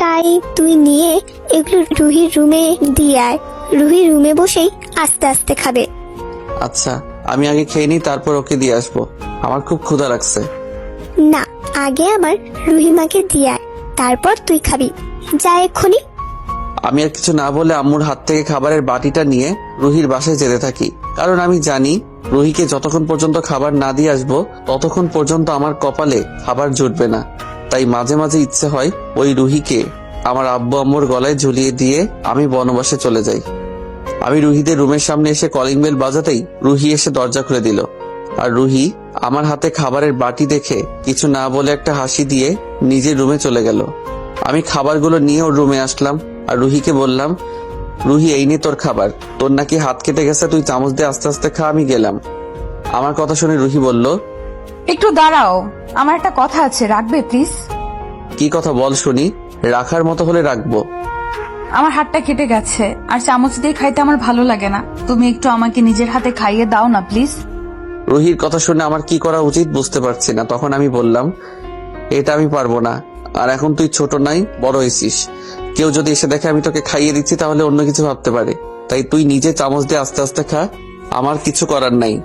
তাই তুই নিয়ে এগুলো রুহির রুমে দিয়ে আয়। রুহি রুমে বসেই আস্তে আস্তে খাবে। আচ্ছা, আমি আগে খেয়ে নিই, তারপর ওকে দিয়ে আসবো। আমার খুব ক্ষুধা লাগছে। না, আগে আমার রুহিমাকে দিয়ে আয়, তারপর তুই খাবি। যা এক্ষুনি। আমি আর কিছু না বলে আম্মুর হাত থেকে খাবারের বাটিটা নিয়ে রুহির বাসায় যেতে থাকি, কারণ আমি জানি রুহিকে যতক্ষণ পর্যন্ত খাবার না দিয়ে আসবো ততক্ষণ পর্যন্ত আমার কপালে খাবার জুটবে না। তাই মাঝে মাঝে ইচ্ছে হয় ওই রুহিকে আমার আব্বু আম্মুর গলায় ঝুলিয়ে দিয়ে আমি বনবাসে চলে যাই। আমি রুহিদের রুমের সামনে এসে কলিং বেল বাজাতেই রুহি এসে দরজা খুলে দিল। আর রুহি আমার হাতে খাবারের বাটি দেখে কিছু না বলে একটা হাসি দিয়ে নিজের রুমে চলে গেল। আমি খাবারগুলো নিয়ে ওর রুমে আসলাম আর রুহিকে বললাম, রুহি এই নে তোর খাবার। তোর নাকি হাত কেটে গেছে, তুই চামচ দিয়ে আস্তে আস্তে খা। আমি গেলাম। আমার কথা শুনে রুহি বলল, একটু দাঁড়াও, আমার একটা কথা আছে, রাখবে প্লিজ? কি কথা বল শুনি। রাখার মতো হলে রাখবো। আমার হাতটা কেটে গেছে আর চামচ দিয়ে খাইতে আমার ভালো লাগে না, তুমি একটু আমাকে নিজের হাতে খাইয়ে দাও না প্লিজ। রুহির কথা শুনে আমার কি করা উচিত বুঝতে পারছি না। তখন আমি বললাম, এটা আমি পারবো না। আর এখন তুই ছোট নাই, বড় হয়েছিস। কেউ যদি এসে দেখে আমি তোকে খাইয়ে দিচ্ছি তাহলে অন্য কিছু ভাবতে পারে। তাই তুই নিজে চামচ দিয়ে আস্তে আস্তে খা, আমার কিছু করার নাই।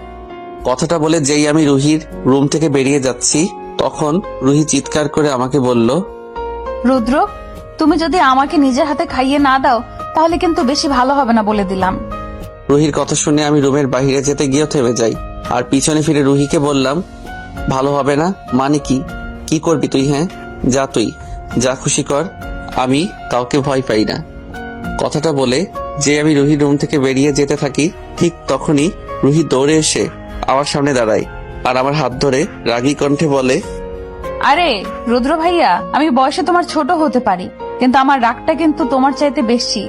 কথাটা বলে যেই আমি রুহির রুম থেকে বেরিয়ে যাচ্ছি তখন রুহি চিৎকার করে আমাকে বলল, রুদ্র, তুমি যদি আমাকে নিজের হাতে খাইয়ে না দাও তাহলে কিন্তু বেশি ভালো হবে না, বলে দিলাম। রুহির কথা শুনে আমি রুমের বাইরে যেতে গিয়েও থেমে যাই আর পিছনে ফিরে রুহিকে বললাম, ভালো হবে না মানে কি করবি তুই? হ্যাঁ, যা, তুই যা খুশি কর, আমি কাউকে ভয় পাই না। কথাটা বলে যে আমি রুহির রুম থেকে বেরিয়ে যেতে থাকি ঠিক তখনই রুহি দৌড়ে এসে আমার সামনে দাঁড়ায় আর আমার হাত ধরে রাগী কণ্ঠে বলে, আরে রুদ্র ভাইয়া, আমি বয়সে তোমার ছোট হতে পারি, কিন্তু আমার রাগটা কিন্তু তোমার চাইতে বেশি,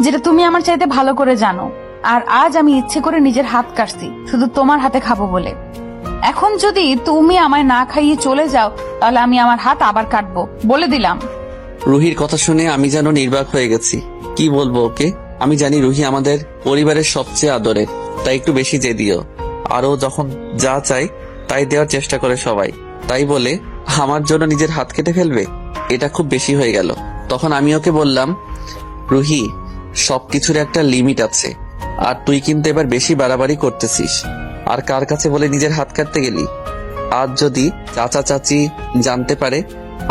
যেটা তুমি আমার চাইতে ভালো করে জানো। আর আজ আমি ইচ্ছে করে নিজের হাত কাটছি শুধু তোমার হাতে খাবো বলে। এখন যদি তুমি আমায় না খাইয়ে চলে যাও তাহলে আমি আমার হাত আবার কাটবো, বলে দিলাম। রুহির কথা শুনে আমি যেন নির্বাক হয়ে গেছি। কি বলবো ওকে? আমি জানি রুহি আমাদের পরিবারের সবচেয়ে আদরের, তাই একটু বেশি দিও। আরো যখন যা চাই তাই দেওয়ার চেষ্টা করে সবাই, তাই বলে আমার জন্য নিজের হাত কেটে ফেলবে, এটা খুব বেশি হয়ে গেল। তখন আমি ওকে বললাম, রুহি, সবকিছুর একটা লিমিট আছে, আর তুই কিন্তু এবার বেশি বাড়াবাড়ি করতেছিস। আর কার কাছে বলে নিজের হাত কাটতে গেলি? আজ যদি চাচা চাচি জানতে পারে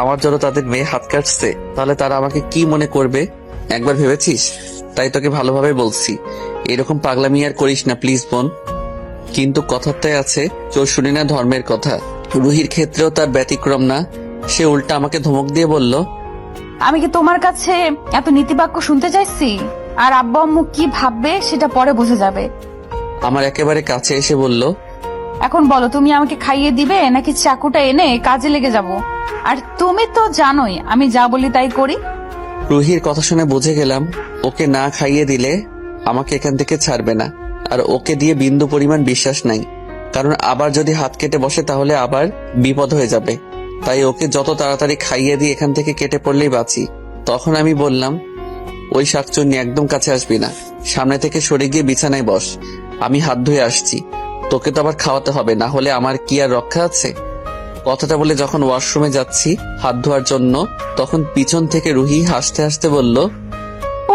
আমার জন্য তাদের মেয়ে হাত কাটছে তাহলে তারা আমাকে কি মনে করবে একবার ভেবেছিস? তাই তোকে ভালোভাবে বলছি, এরকম পাগলামি আর করিস না প্লিজ বোন। কিন্তু কথাটাই আছে, চোর শুনি না ধর্মের কথা। রুহির ক্ষেত্রেও তার ব্যতিক্রম না। সে উল্টা আমাকে ধমক দিয়ে বলল, আমি কি তোমার কাছে এত নীতিবাক্য শুনতে চাইছি? আর আব্বা আম্মু কি ভাববে সেটা পরে বোঝা যাবে। আমার একেবারে কাছে এসে বলল, এখন বলো, তুমি আমাকে খাইয়ে দিবে নাকি চাকুটা এনে কাজে লেগে যাব? আর তুমি তো জানোই আমি যা বলি তাই করি। রুহির কথা শুনে বুঝে গেলাম ওকে না খাইয়ে দিলে আমাকে এখান থেকে ছাড়বে না। আর ওকে দিয়ে বিন্দু পরিমাণ বিশ্বাস নাই, কারণ আবার যদি হাত কেটে বসে তাহলে আবার বিপদ হয়ে যাবে। তাই ওকে যত তাড়াতাড়ি খাইয়ে দিয়ে এখান থেকে কেটে পড়লেই বাঁচি। তখন আমি বললাম, ওই শাকচুন্নি, একদম কাছে আসবি না, সামনে থেকে সরে গিয়ে বিছানায় বস, আমি হাত ধুয়ে আসছি। তোকে তো আবার খাওয়াতে হবে, না হলে আমার কি আর রক্ষা আছে? কথাটা বলে যখন ওয়াশরুমে যাচ্ছি হাত ধোয়ার জন্য তখন পিছন থেকে রুহি হাসতে হাসতে বলল,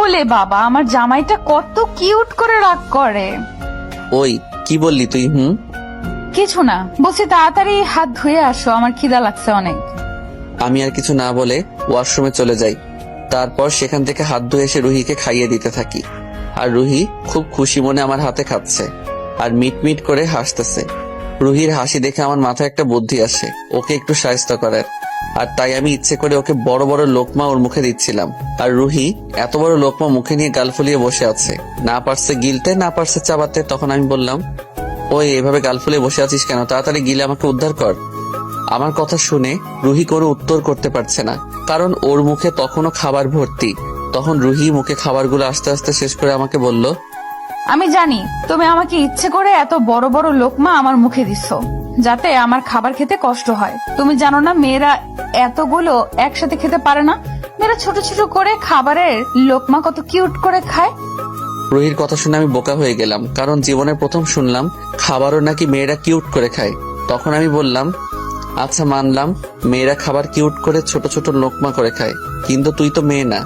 ওলে বাবা, আমার জামাইটা কত কিউট করে রাগ করে। ওই কি বললি তুই? কিছু না, বলছি তাড়াতাড়ি হাত ধুয়ে আসো, আমার খিদা লাগছে অনেক। আমি আর কিছু না বলে ওয়াশরুমে চলে যাই। তারপর সেখান থেকে হাত ধুয়ে এসে রুহিকে খাইয়ে দিতে থাকি। আর রুহি খুব খুশি মনে আমার হাতে খাচ্ছে আর মিটমিট করে হাসতেছে। রুহির হাসি দেখে আমার মাথায় একটা বুদ্ধি আসে, ওকে একটু সাহায্য করার। আর তাই আমি ইচ্ছে করে ওকে বড় বড় লোকমা ওর মুখে দিচ্ছিলাম। আর রুহি এত বড় লোকমা মুখে নিয়ে গাল ফুলিয়ে বসে আছে, না পারছে গিলতে না পারছে চাবাতে। তখন আমি বললাম, ওই এভাবে গাল ফুলিয়ে বসে আছিস কেন? তাড়াতাড়ি গিলে আমাকে উদ্ধার কর। আমার কথা শুনে রুহি কোনো উত্তর করতে পারছে না, কারণ ওর মুখে তখনও খাবার ভর্তি। তখন রুহি মুখে খাবারগুলো আস্তে আস্তে শেষ করে আমাকে বলল, আমি জানি তুমি আমাকে ইচ্ছে করে এত বড় বড় লোকমা আমার মুখে দিচ্ছ যাতে আমার খাবার খেতে কষ্ট হয়। তুমি জানো না মেয়েরা এতগুলো একসাথে খেতে পারে না, মেয়েরা ছোট ছোট করে খাবারের লোকমা কত কিউট করে খায়। রুহির কথা শুনে আমি বোকা হয়ে গেলাম, কারণ জীবনে প্রথম শুনলাম খাবারও নাকি মেয়েরা কিউট করে খায়। তখন আমি বললাম, আচ্ছা মানলাম, মেয়েরা খাবার কিউট করে ছোট ছোট লোকমা করে খায়, কিন্তু তুই তো মেয়ে না,